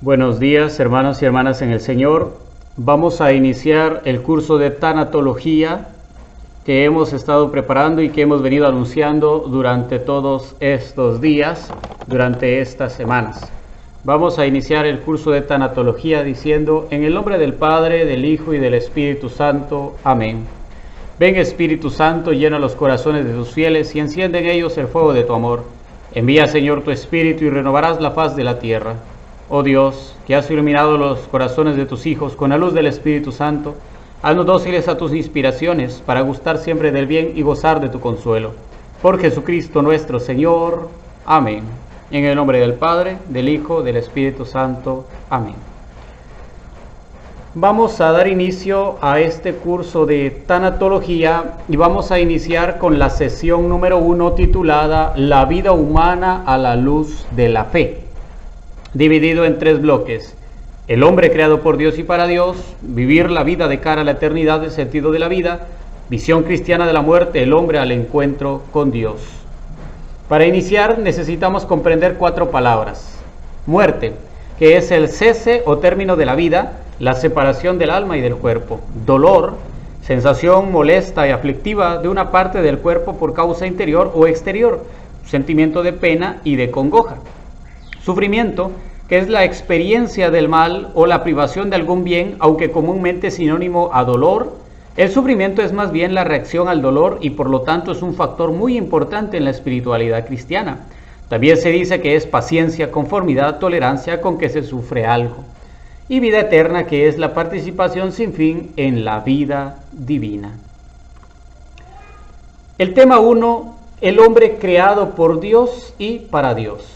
Buenos días, hermanos y hermanas en el Señor. Vamos a iniciar el curso de tanatología que hemos estado preparando y que hemos venido anunciando durante todos estos días, durante estas semanas. Vamos a iniciar el curso de tanatología diciendo: en el nombre del Padre, del Hijo y del Espíritu Santo. Amén. Ven, Espíritu Santo, llena los corazones de tus fieles y enciende en ellos el fuego de tu amor. Envía, Señor, tu Espíritu y renovarás la faz de la tierra. Oh Dios, que has iluminado los corazones de tus hijos con la luz del Espíritu Santo, haznos dóciles a tus inspiraciones para gustar siempre del bien y gozar de tu consuelo. Por Jesucristo nuestro Señor. Amén. En el nombre del Padre, del Hijo, del Espíritu Santo. Amén. Vamos a dar inicio a este curso de tanatología y vamos a iniciar con la sesión número 1 titulada La vida humana a la luz de la fe, dividido en 3 bloques: el hombre creado por Dios y para Dios, vivir la vida de cara a la eternidad, el sentido de la vida, visión cristiana de la muerte, el hombre al encuentro con Dios. Para iniciar necesitamos comprender 4 palabras: muerte, que es el cese o término de la vida, la separación del alma y del cuerpo; dolor, sensación molesta y aflictiva de una parte del cuerpo por causa interior o exterior, sentimiento de pena y de congoja; sufrimiento, que es la experiencia del mal o la privación de algún bien, aunque comúnmente sinónimo a dolor. El sufrimiento es más bien la reacción al dolor y por lo tanto es un factor muy importante en la espiritualidad cristiana. También se dice que es paciencia, conformidad, tolerancia con que se sufre algo. Y vida eterna, que es la participación sin fin en la vida divina. El tema 1, el hombre creado por Dios y para Dios.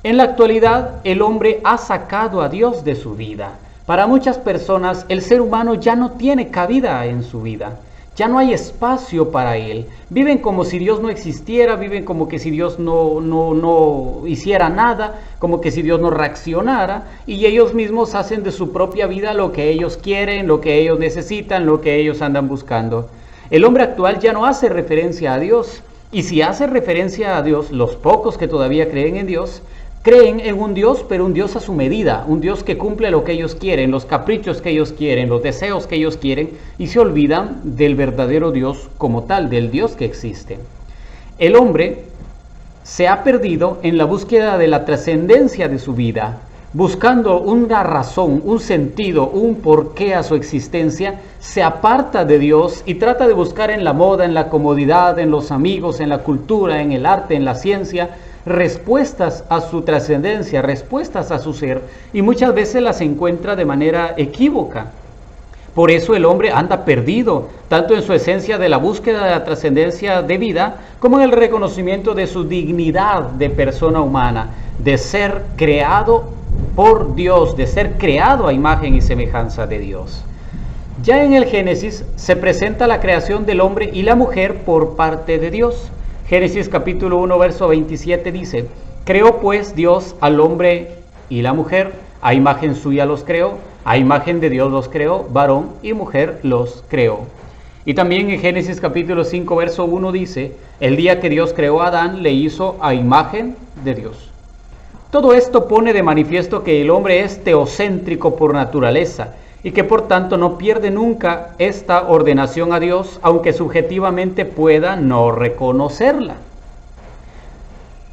En la actualidad, el hombre ha sacado a Dios de su vida. Para muchas personas, el ser humano ya no tiene cabida en su vida. Ya no hay espacio para él. Viven como si Dios no existiera, viven como que si Dios no hiciera nada, como que si Dios no reaccionara, y ellos mismos hacen de su propia vida lo que ellos quieren, lo que ellos necesitan, lo que ellos andan buscando. El hombre actual ya no hace referencia a Dios, y si hace referencia a Dios, los pocos que todavía creen en Dios, creen en un Dios, pero un Dios a su medida, un Dios que cumple lo que ellos quieren, los caprichos que ellos quieren, los deseos que ellos quieren, y se olvidan del verdadero Dios como tal, del Dios que existe. El hombre se ha perdido en la búsqueda de la trascendencia de su vida, buscando una razón, un sentido, un porqué a su existencia. Se aparta de Dios y trata de buscar en la moda, en la comodidad, en los amigos, en la cultura, en el arte, en la ciencia, respuestas a su trascendencia, respuestas a su ser, y muchas veces las encuentra de manera equívoca. Por eso el hombre anda perdido, tanto en su esencia de la búsqueda de la trascendencia de vida, como en el reconocimiento de su dignidad de persona humana, de ser creado por Dios, de ser creado a imagen y semejanza de Dios. Ya en el Génesis se presenta la creación del hombre y la mujer por parte de Dios. Génesis capítulo 1, verso 27 dice: creó pues Dios al hombre y la mujer, a imagen suya los creó, a imagen de Dios los creó, varón y mujer los creó. Y también en Génesis capítulo 5, verso 1 dice: el día que Dios creó a Adán, le hizo a imagen de Dios. Todo esto pone de manifiesto que el hombre es teocéntrico por naturaleza, y que por tanto no pierde nunca esta ordenación a Dios, aunque subjetivamente pueda no reconocerla.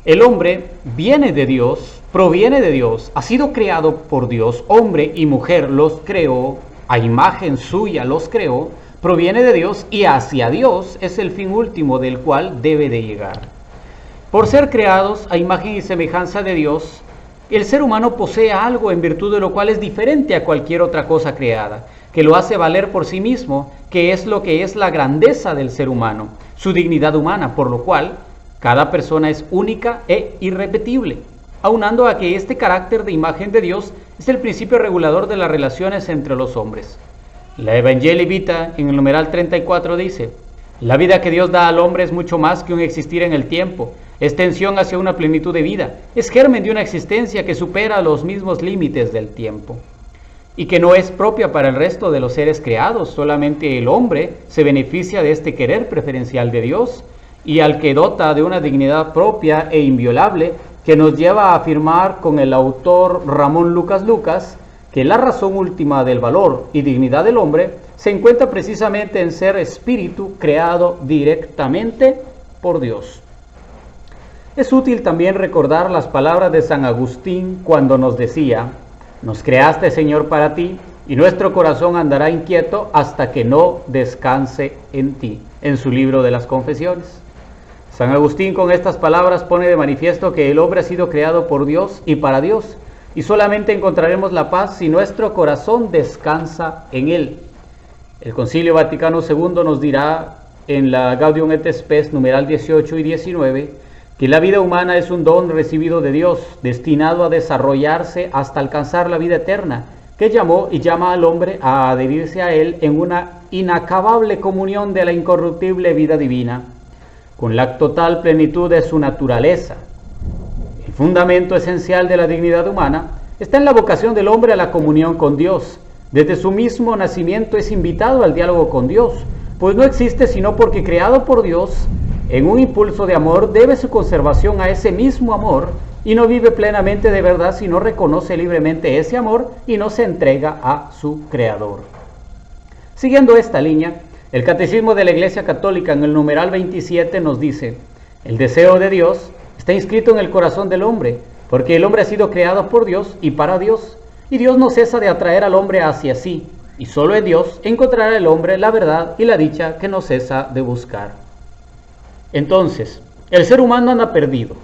El hombre viene de Dios, proviene de Dios, ha sido creado por Dios, hombre y mujer los creó, a imagen suya los creó, proviene de Dios y hacia Dios es el fin último del cual debe de llegar. Por ser creados a imagen y semejanza de Dios, el ser humano posee algo en virtud de lo cual es diferente a cualquier otra cosa creada, que lo hace valer por sí mismo, que es lo que es la grandeza del ser humano, su dignidad humana, por lo cual cada persona es única e irrepetible, aunando a que este carácter de imagen de Dios es el principio regulador de las relaciones entre los hombres. La Evangelii Vitae en el numeral 34 dice: la vida que Dios da al hombre es mucho más que un existir en el tiempo, es tensión hacia una plenitud de vida, es germen de una existencia que supera los mismos límites del tiempo, y que no es propia para el resto de los seres creados. Solamente el hombre se beneficia de este querer preferencial de Dios, y al que dota de una dignidad propia e inviolable, que nos lleva a afirmar con el autor Ramón Lucas Lucas que la razón última del valor y dignidad del hombre se encuentra precisamente en ser espíritu creado directamente por Dios. Es útil también recordar las palabras de San Agustín cuando nos decía: nos creaste, Señor, para ti, y nuestro corazón andará inquieto hasta que no descanse en ti, en su libro de las Confesiones. San Agustín con estas palabras pone de manifiesto que el hombre ha sido creado por Dios y para Dios, y solamente encontraremos la paz si nuestro corazón descansa en Él. El Concilio Vaticano II nos dirá en la Gaudium et Spes, numeral 18 y 19, que la vida humana es un don recibido de Dios, destinado a desarrollarse hasta alcanzar la vida eterna, que llamó y llama al hombre a adherirse a Él en una inacabable comunión de la incorruptible vida divina, con la total plenitud de su naturaleza. El fundamento esencial de la dignidad humana está en la vocación del hombre a la comunión con Dios. Desde su mismo nacimiento es invitado al diálogo con Dios, pues no existe sino porque creado por Dios, en un impulso de amor debe su conservación a ese mismo amor, y no vive plenamente de verdad si no reconoce libremente ese amor y no se entrega a su Creador. Siguiendo esta línea, el Catecismo de la Iglesia Católica en el numeral 27 nos dice: el deseo de Dios está inscrito en el corazón del hombre, porque el hombre ha sido creado por Dios y para Dios, y Dios no cesa de atraer al hombre hacia sí, y solo en Dios encontrará el hombre la verdad y la dicha que no cesa de buscar. Entonces, el ser humano anda perdido.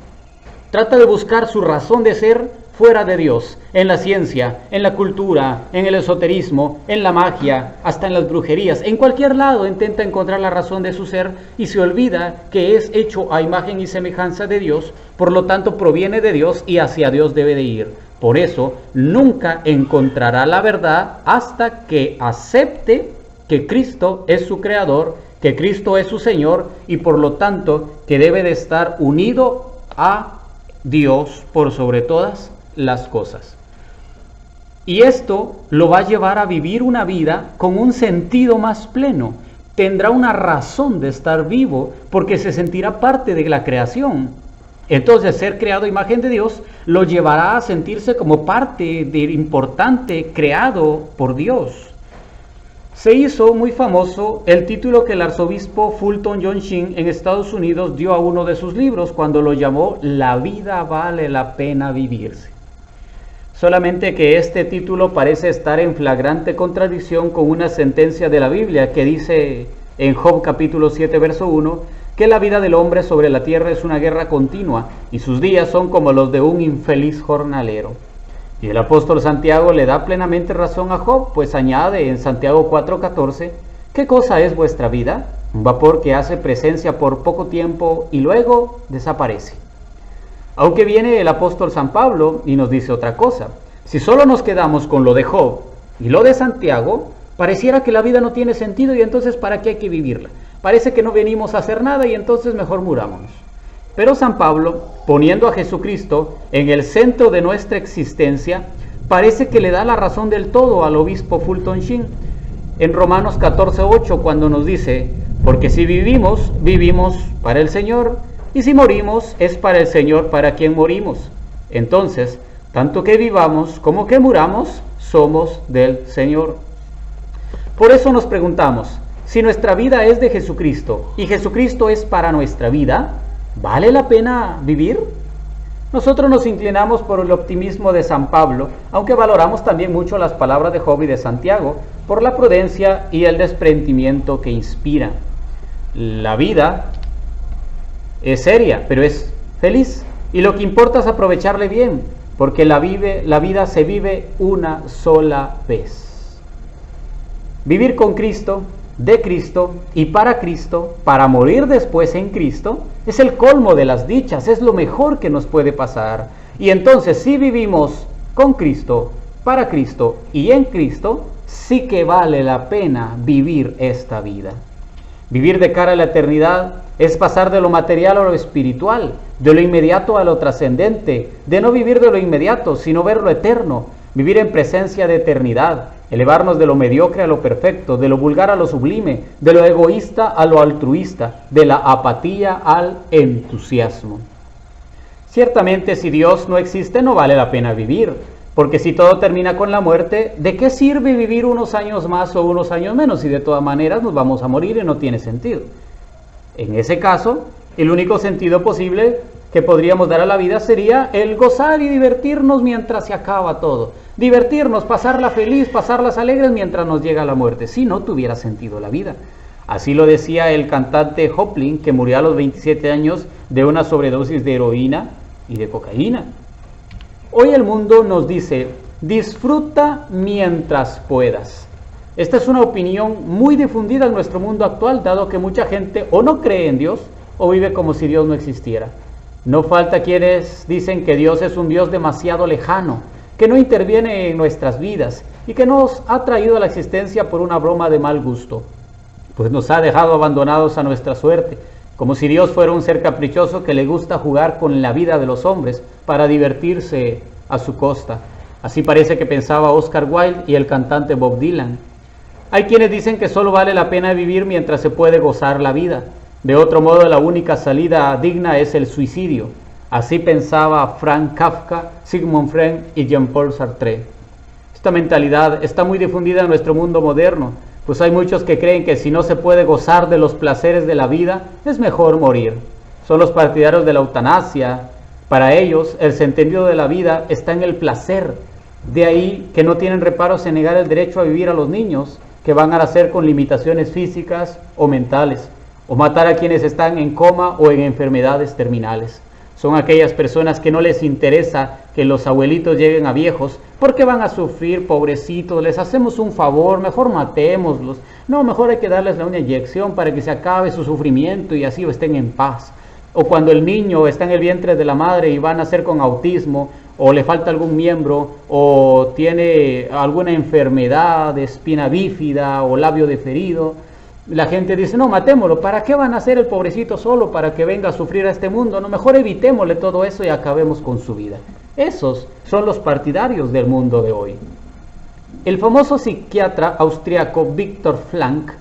Trata de buscar su razón de ser fuera de Dios, en la ciencia, en la cultura, en el esoterismo, en la magia, hasta en las brujerías. En cualquier lado intenta encontrar la razón de su ser y se olvida que es hecho a imagen y semejanza de Dios, por lo tanto proviene de Dios y hacia Dios debe de ir. Por eso nunca encontrará la verdad hasta que acepte que Cristo es su Creador, que Cristo es su Señor y por lo tanto que debe de estar unido a Dios por sobre todas las cosas. Y esto lo va a llevar a vivir una vida con un sentido más pleno. Tendrá una razón de estar vivo porque se sentirá parte de la creación. Entonces, ser creado a imagen de Dios lo llevará a sentirse como parte de importante creado por Dios. Se hizo muy famoso el título que el arzobispo Fulton John Sheen en Estados Unidos dio a uno de sus libros cuando lo llamó La vida vale la pena vivirse. Solamente que este título parece estar en flagrante contradicción con una sentencia de la Biblia que dice en Job capítulo 7 verso 1 que la vida del hombre sobre la tierra es una guerra continua y sus días son como los de un infeliz jornalero. Y el apóstol Santiago le da plenamente razón a Job, pues añade en Santiago 4:14, ¿qué cosa es vuestra vida? Un vapor que hace presencia por poco tiempo y luego desaparece. Aunque viene el apóstol San Pablo y nos dice otra cosa. Si solo nos quedamos con lo de Job y lo de Santiago, pareciera que la vida no tiene sentido y entonces ¿para qué hay que vivirla? Parece que no venimos a hacer nada y entonces mejor murámonos. Pero San Pablo, poniendo a Jesucristo en el centro de nuestra existencia, parece que le da la razón del todo al obispo Fulton Sheen en Romanos 14:8 cuando nos dice, porque si vivimos, vivimos para el Señor, y si morimos, es para el Señor para quien morimos. Entonces, tanto que vivamos como que muramos, somos del Señor. Por eso nos preguntamos, si nuestra vida es de Jesucristo y Jesucristo es para nuestra vida, ¿vale la pena vivir? Nosotros nos inclinamos por el optimismo de San Pablo, aunque valoramos también mucho las palabras de Job y de Santiago, por la prudencia y el desprendimiento que inspira. La vida es seria, pero es feliz, y lo que importa es aprovecharle bien, porque la vida se vive una sola vez. Vivir con Cristo, de Cristo y para morir después en Cristo, es el colmo de las dichas, es lo mejor que nos puede pasar. Y entonces si vivimos con Cristo, para Cristo y en Cristo, sí que vale la pena vivir esta vida. Vivir de cara a la eternidad es pasar de lo material a lo espiritual, de lo inmediato a lo trascendente, de no vivir de lo inmediato, sino ver lo eterno, vivir en presencia de eternidad, elevarnos de lo mediocre a lo perfecto, de lo vulgar a lo sublime, de lo egoísta a lo altruista, de la apatía al entusiasmo. Ciertamente, si Dios no existe, no vale la pena vivir, porque si todo termina con la muerte, ¿de qué sirve vivir unos años más o unos años menos si de todas maneras nos vamos a morir y no tiene sentido? En ese caso, el único sentido posible que podríamos dar a la vida sería el gozar y divertirnos mientras se acaba todo. Divertirnos, pasarla feliz, pasarlas alegres mientras nos llega la muerte, si no tuviera sentido la vida. Así lo decía el cantante Joplin, que murió a los 27 años de una sobredosis de heroína y de cocaína. Hoy el mundo nos dice, disfruta mientras puedas. Esta es una opinión muy difundida en nuestro mundo actual, dado que mucha gente o no cree en Dios o vive como si Dios no existiera. No falta quienes dicen que Dios es un Dios demasiado lejano, que no interviene en nuestras vidas y que nos ha traído a la existencia por una broma de mal gusto, pues nos ha dejado abandonados a nuestra suerte, como si Dios fuera un ser caprichoso que le gusta jugar con la vida de los hombres para divertirse a su costa. Así parece que pensaba Oscar Wilde y el cantante Bob Dylan. Hay quienes dicen que solo vale la pena vivir mientras se puede gozar la vida. De otro modo, la única salida digna es el suicidio. Así pensaba Franz Kafka, Sigmund Freud y Jean-Paul Sartre. Esta mentalidad está muy difundida en nuestro mundo moderno, pues hay muchos que creen que si no se puede gozar de los placeres de la vida, es mejor morir. Son los partidarios de la eutanasia. Para ellos, el sentido de la vida está en el placer. De ahí que no tienen reparos en negar el derecho a vivir a los niños, que van a nacer con limitaciones físicas o mentales, o matar a quienes están en coma o en enfermedades terminales. Son aquellas personas que no les interesa que los abuelitos lleguen a viejos, porque van a sufrir, pobrecitos, les hacemos un favor, mejor matémoslos. No, mejor hay que darles una inyección para que se acabe su sufrimiento y así estén en paz. O cuando el niño está en el vientre de la madre y va a nacer con autismo, o le falta algún miembro, o tiene alguna enfermedad de espina bífida o labio deferido, la gente dice, no, matémoslo, ¿para qué van a hacer el pobrecito solo para que venga a sufrir a este mundo? No, mejor evitémosle todo eso y acabemos con su vida. Esos son los partidarios del mundo de hoy. El famoso psiquiatra austriaco Viktor Frankl,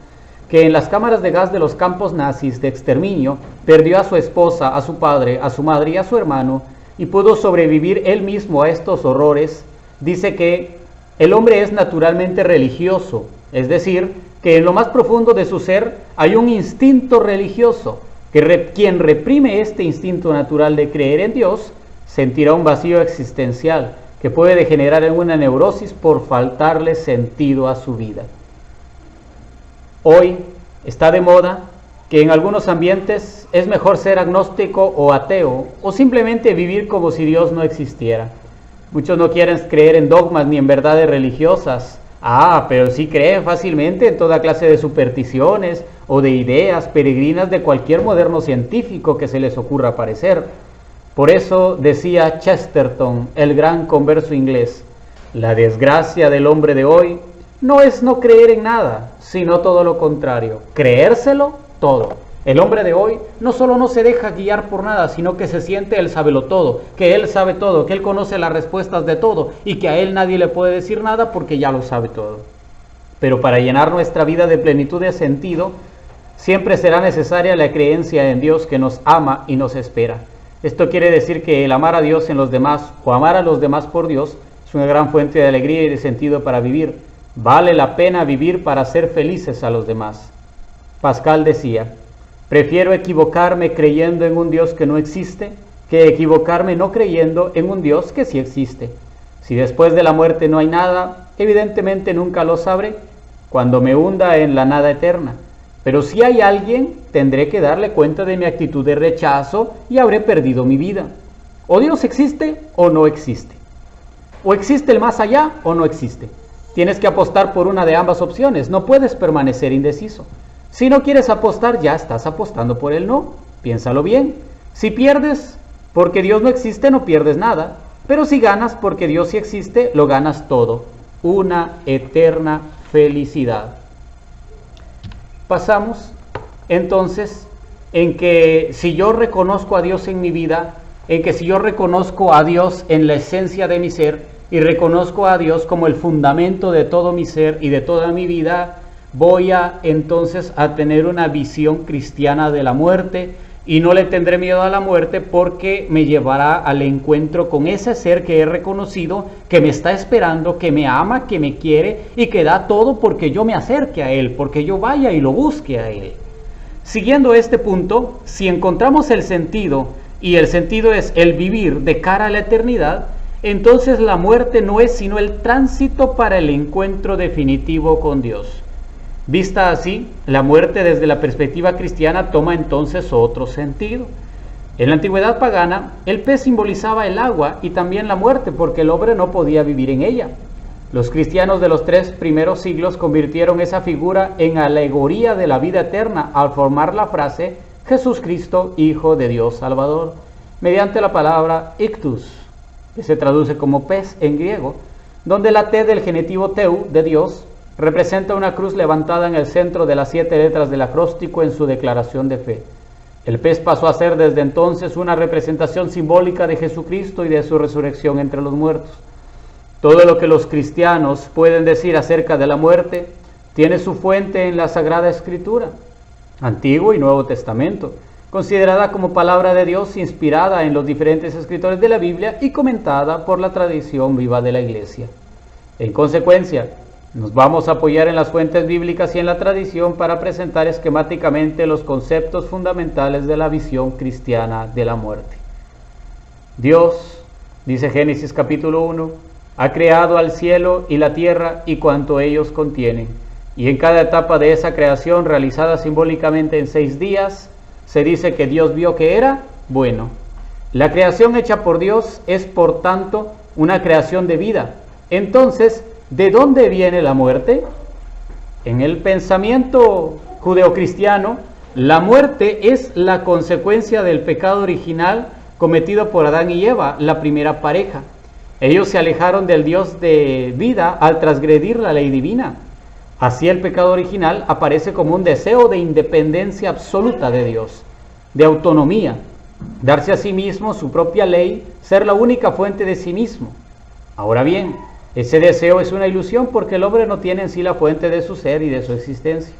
que en las cámaras de gas de los campos nazis de exterminio perdió a su esposa, a su padre, a su madre y a su hermano, y pudo sobrevivir él mismo a estos horrores, dice que el hombre es naturalmente religioso, es decir, que en lo más profundo de su ser hay un instinto religioso, que quien reprime este instinto natural de creer en Dios, sentirá un vacío existencial que puede degenerar en una neurosis por faltarle sentido a su vida. Hoy está de moda que en algunos ambientes es mejor ser agnóstico o ateo, o simplemente vivir como si Dios no existiera. Muchos no quieren creer en dogmas ni en verdades religiosas, pero sí creen fácilmente en toda clase de supersticiones o de ideas peregrinas de cualquier moderno científico que se les ocurra aparecer. Por eso decía Chesterton, el gran converso inglés, la desgracia del hombre de hoy no es no creer en nada, sino todo lo contrario, creérselo todo. El hombre de hoy no solo no se deja guiar por nada, sino que se siente el sabelotodo, que él sabe todo, que él conoce las respuestas de todo y que a él nadie le puede decir nada porque ya lo sabe todo. Pero para llenar nuestra vida de plenitud de sentido, siempre será necesaria la creencia en Dios que nos ama y nos espera. Esto quiere decir que el amar a Dios en los demás o amar a los demás por Dios es una gran fuente de alegría y de sentido para vivir. Vale la pena vivir para ser felices a los demás. Pascal decía, prefiero equivocarme creyendo en un Dios que no existe que equivocarme no creyendo en un Dios que sí existe. Si después de la muerte no hay nada, evidentemente nunca lo sabré cuando me hunda en la nada eterna. Pero si hay alguien, tendré que darle cuenta de mi actitud de rechazo y habré perdido mi vida. O Dios existe o no existe. O existe el más allá o no existe. Tienes que apostar por una de ambas opciones, no puedes permanecer indeciso. Si no quieres apostar, ya estás apostando por el no. Piénsalo bien. Si pierdes porque Dios no existe, no pierdes nada. Pero si ganas porque Dios sí existe, lo ganas todo. Una eterna felicidad. Pasamos entonces en que si yo reconozco a Dios en mi vida, en que si yo reconozco a Dios en la esencia de mi ser y reconozco a Dios como el fundamento de todo mi ser y de toda mi vida, voy a entonces a tener una visión cristiana de la muerte y no le tendré miedo a la muerte porque me llevará al encuentro con ese ser que he reconocido, que me está esperando, que me ama, que me quiere y que da todo porque yo me acerque a Él, porque yo vaya y lo busque a Él. Siguiendo este punto, si encontramos el sentido, y el sentido es el vivir de cara a la eternidad, entonces la muerte no es sino el tránsito para el encuentro definitivo con Dios. Vista así, la muerte desde la perspectiva cristiana toma entonces otro sentido. En la antigüedad pagana, el pez simbolizaba el agua y también la muerte, porque el hombre no podía vivir en ella. Los cristianos de los 3 primeros siglos convirtieron esa figura en alegoría de la vida eterna al formar la frase Jesús Cristo, Hijo de Dios Salvador, mediante la palabra ictus, que se traduce como pez en griego, donde la T del genitivo teu, de Dios, representa una cruz levantada en el centro de las 7 letras del acróstico en su declaración de fe. El pez pasó a ser desde entonces una representación simbólica de Jesucristo y de su resurrección entre los muertos. Todo lo que los cristianos pueden decir acerca de la muerte tiene su fuente en la Sagrada Escritura, Antiguo y Nuevo Testamento, considerada como palabra de Dios inspirada en los diferentes escritores de la Biblia y comentada por la tradición viva de la Iglesia. En consecuencia, nos vamos a apoyar en las fuentes bíblicas y en la tradición para presentar esquemáticamente los conceptos fundamentales de la visión cristiana de la muerte. Dios, dice Génesis capítulo 1, ha creado al cielo y la tierra y cuanto ellos contienen, y en cada etapa de esa creación, realizada simbólicamente en 6 días, se dice que Dios vio que era bueno. La creación hecha por Dios es, por tanto, una creación de vida. Entonces, ¿de dónde viene la muerte? En el pensamiento judeocristiano, la muerte es la consecuencia del pecado original cometido por Adán y Eva, la primera pareja. Ellos se alejaron del Dios de vida al transgredir la ley divina. Así el pecado original aparece como un deseo de independencia absoluta de Dios, de autonomía, darse a sí mismo su propia ley, ser la única fuente de sí mismo. Ahora bien, ese deseo es una ilusión porque el hombre no tiene en sí la fuente de su ser y de su existencia.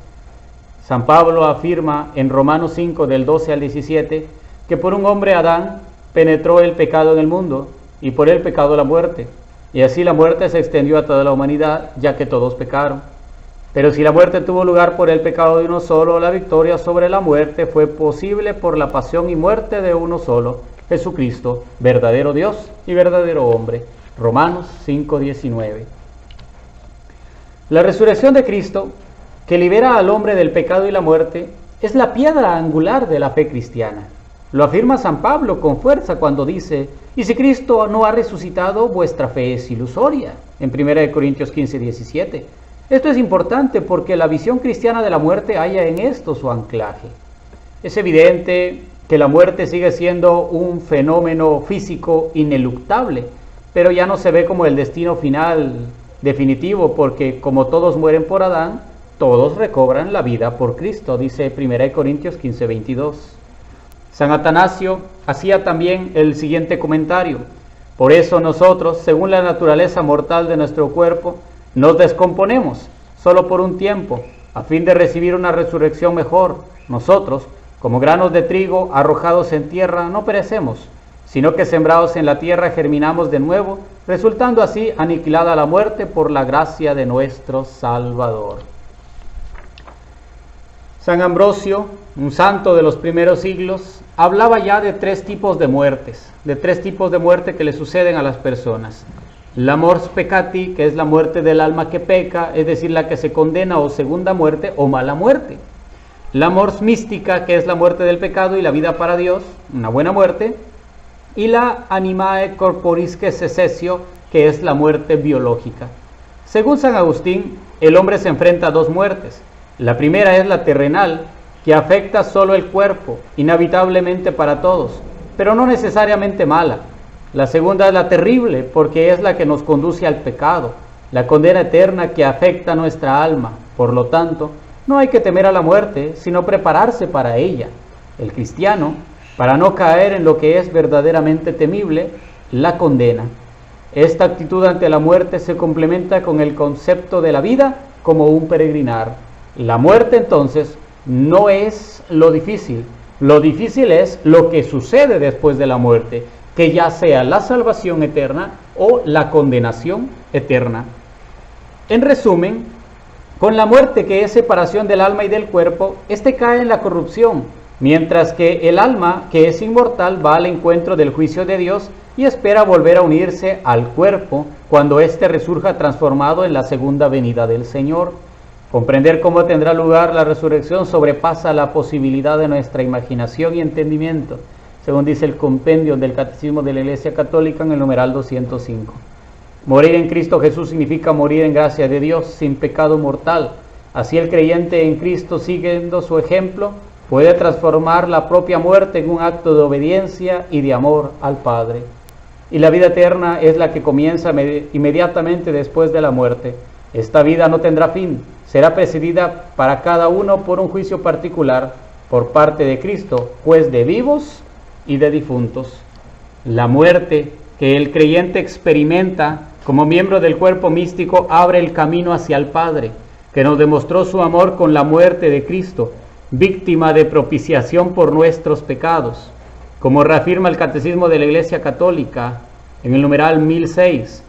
San Pablo afirma en Romanos 5 del 12 al 17 que por un hombre Adán penetró el pecado en el mundo y por el pecado la muerte, y así la muerte se extendió a toda la humanidad, ya que todos pecaron. Pero si la muerte tuvo lugar por el pecado de uno solo, la victoria sobre la muerte fue posible por la pasión y muerte de uno solo, Jesucristo, verdadero Dios y verdadero hombre. Romanos 5:19. La resurrección de Cristo, que libera al hombre del pecado y la muerte, es la piedra angular de la fe cristiana. Lo afirma San Pablo con fuerza cuando dice: y si Cristo no ha resucitado, vuestra fe es ilusoria, en 1 Corintios 15:17. Esto es importante porque la visión cristiana de la muerte halla en esto su anclaje. Es evidente que la muerte sigue siendo un fenómeno físico ineluctable, pero ya no se ve como el destino final definitivo, porque como todos mueren por Adán, todos recobran la vida por Cristo, dice 1 Corintios 15:22. San Atanasio hacía también el siguiente comentario: por eso nosotros, según la naturaleza mortal de nuestro cuerpo, nos descomponemos solo por un tiempo, a fin de recibir una resurrección mejor. Nosotros, como granos de trigo arrojados en tierra, no perecemos, sino que sembrados en la tierra germinamos de nuevo, resultando así aniquilada la muerte por la gracia de nuestro Salvador. San Ambrosio, un santo de los primeros siglos, hablaba ya de 3 tipos de muertes, que le suceden a las personas. La mors peccati, que es la muerte del alma que peca, es decir, la que se condena, o segunda muerte o mala muerte. La mors mística, que es la muerte del pecado y la vida para Dios, una buena muerte. Y la animae corporisque cessatio, que es la muerte biológica. Según San Agustín, el hombre se enfrenta a 2 muertes. La primera es la terrenal, que afecta solo el cuerpo, inevitablemente para todos, pero no necesariamente mala. La segunda es la terrible, porque es la que nos conduce al pecado, la condena eterna que afecta nuestra alma. Por lo tanto, no hay que temer a la muerte, sino prepararse para ella. El cristiano, para no caer en lo que es verdaderamente temible, la condena. Esta actitud ante la muerte se complementa con el concepto de la vida como un peregrinar. La muerte, entonces, no es lo difícil Lo difícil es lo que sucede después de la muerte, que ya sea la salvación eterna o la condenación eterna. En resumen, con la muerte, que es separación del alma y del cuerpo, este cae en la corrupción, mientras que el alma, que es inmortal, va al encuentro del juicio de Dios y espera volver a unirse al cuerpo cuando éste resurja transformado en la segunda venida del Señor. Comprender cómo tendrá lugar la resurrección sobrepasa la posibilidad de nuestra imaginación y entendimiento, según dice el compendio del Catecismo de la Iglesia Católica en el numeral 205. Morir en Cristo Jesús significa morir en gracia de Dios, sin pecado mortal. Así el creyente en Cristo, siguiendo su ejemplo, puede transformar la propia muerte en un acto de obediencia y de amor al Padre. Y la vida eterna es la que comienza inmediatamente después de la muerte. Esta vida no tendrá fin, será precedida para cada uno por un juicio particular por parte de Cristo, juez de vivos y de difuntos. La muerte que el creyente experimenta como miembro del cuerpo místico abre el camino hacia el Padre, que nos demostró su amor con la muerte de Cristo, víctima de propiciación por nuestros pecados. Como reafirma el Catecismo de la Iglesia Católica en el numeral 1006,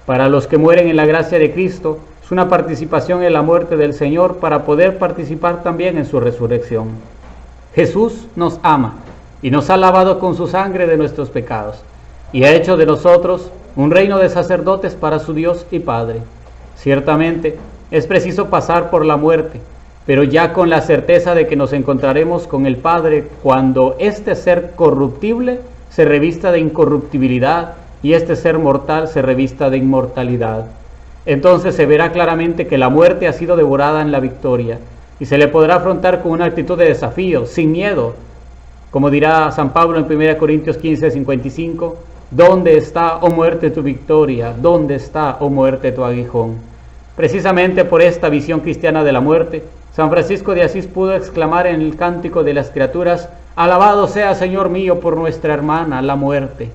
para los que mueren en la gracia de Cristo, es una participación en la muerte del Señor para poder participar también en su resurrección. Jesús nos ama y nos ha lavado con su sangre de nuestros pecados y ha hecho de nosotros un reino de sacerdotes para su Dios y Padre. Ciertamente es preciso pasar por la muerte, pero ya con la certeza de que nos encontraremos con el Padre cuando este ser corruptible se revista de incorruptibilidad y este ser mortal se revista de inmortalidad. Entonces se verá claramente que la muerte ha sido devorada en la victoria y se le podrá afrontar con una actitud de desafío, sin miedo. Como dirá San Pablo en 1 Corintios 15:55, ¿dónde está, oh muerte, tu victoria? ¿Dónde está, oh muerte, tu aguijón? Precisamente por esta visión cristiana de la muerte, San Francisco de Asís pudo exclamar en el Cántico de las Criaturas: alabado sea, Señor mío, por nuestra hermana, la muerte.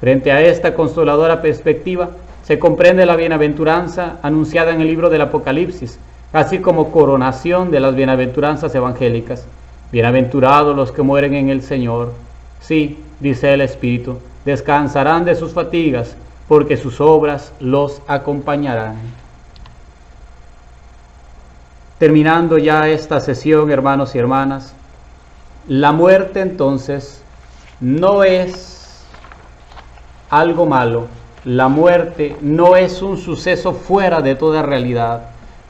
Frente a esta consoladora perspectiva, se comprende la bienaventuranza anunciada en el libro del Apocalipsis, así como coronación de las bienaventuranzas evangélicas. Bienaventurados los que mueren en el Señor. Sí, dice el Espíritu, descansarán de sus fatigas, porque sus obras los acompañarán. Terminando ya esta sesión, hermanos y hermanas, la muerte entonces no es algo malo. La muerte no es un suceso fuera de toda realidad,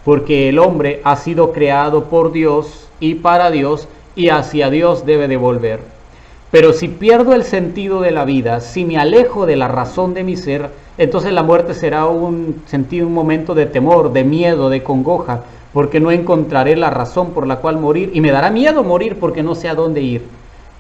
porque el hombre ha sido creado por Dios y para Dios, y hacia Dios debe de volver. Pero si pierdo el sentido de la vida, si me alejo de la razón de mi ser, entonces la muerte será un momento de temor, de miedo, de congoja, porque no encontraré la razón por la cual morir, y me dará miedo morir porque no sé a dónde ir.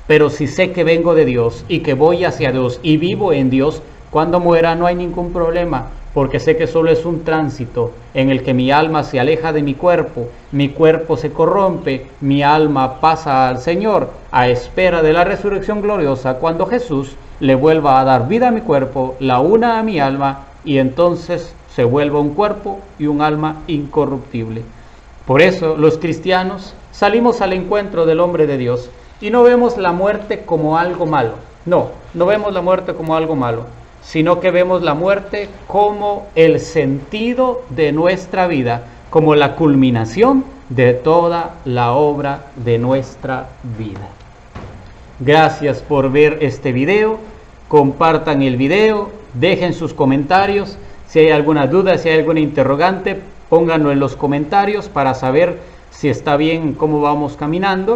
Pero si sé que vengo de Dios y que voy hacia Dios y vivo en Dios, cuando muera no hay ningún problema, porque sé que solo es un tránsito en el que mi alma se aleja de mi cuerpo se corrompe, mi alma pasa al Señor a espera de la resurrección gloriosa, cuando Jesús le vuelva a dar vida a mi cuerpo, la una a mi alma, y entonces se vuelva un cuerpo y un alma incorruptible. Por eso los cristianos salimos al encuentro del hombre de Dios y no vemos la muerte como algo malo. No vemos la muerte como algo malo, sino que vemos la muerte como el sentido de nuestra vida, como la culminación de toda la obra de nuestra vida. Gracias por ver este video, compartan el video, dejen sus comentarios, si hay alguna duda, si hay alguna interrogante, pónganlo en los comentarios para saber si está bien cómo vamos caminando.